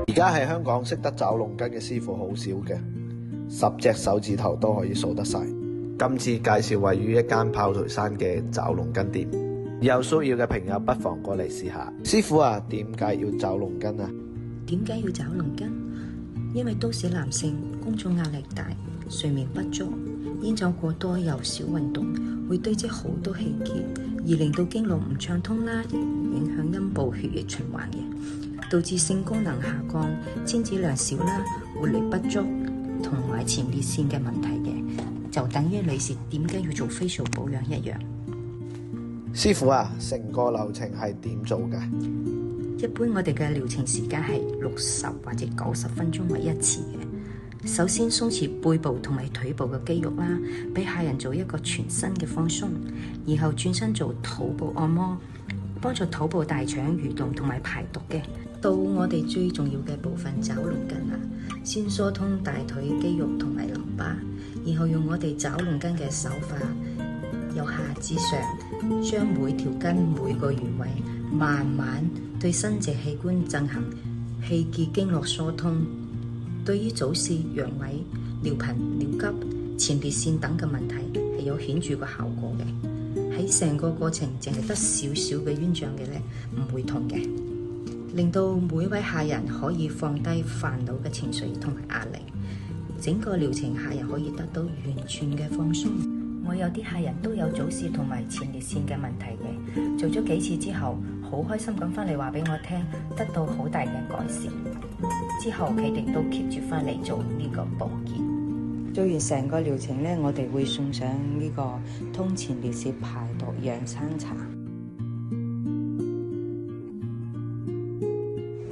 而家喺香港識得找龍筋嘅師傅好少嘅，10隻手指頭都可以數得晒。今次介紹位於一間炮台山嘅找龍筋店，有需要嘅朋友不妨過嚟試下。師傅啊，點解要找龍筋啊？點解要找龍筋？因為都市男性工作壓力大，睡眠不足，煙酒過多又少運動，會堆積好多氣結，而令到經絡唔暢通啦，影響陰部血液循環嘅，導致性功能下降、精子量少啦、活力不足同埋前列腺嘅問題嘅，就等於女士點解要做 facial 保養一樣。師傅啊，成個流程係點做㗎？一般我哋嘅療程時間係60或者90分鐘為一次嘅。首先鬆弛背部同埋腿部嘅肌肉啦，俾客人做一個全身嘅放鬆，然後轉身做肚部按摩，幫助肚部大腸蠕動同埋排毒嘅。到我哋最重要嘅部分找龍筋啦，先疏通大腿肌肉同埋淋巴，然後用我哋找龍筋嘅手法，由下至上，將每條筋每個穴位慢慢對生殖器官進行氣結經絡疏通，對於早泄、陽痿、尿頻、尿急、前列腺等嘅問題係有顯著嘅效果嘅。喺成個過程淨係得少少嘅冤脹嘅咧，唔會痛嘅，令到每位客人可以放低煩惱嘅情緒同埋壓力，整個療程客人可以得到完全嘅放鬆。我有啲客人都有早泄同埋前列腺嘅問題嘅，做咗幾次之後，好開心咁翻嚟話俾我聽，得到好大嘅改善。之後佢哋都 keep 住翻嚟做呢個保健。做完成個療程呢，我哋會送上呢個通前列腺排毒養生茶。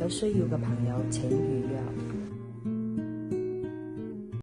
有需要嘅朋友請預約。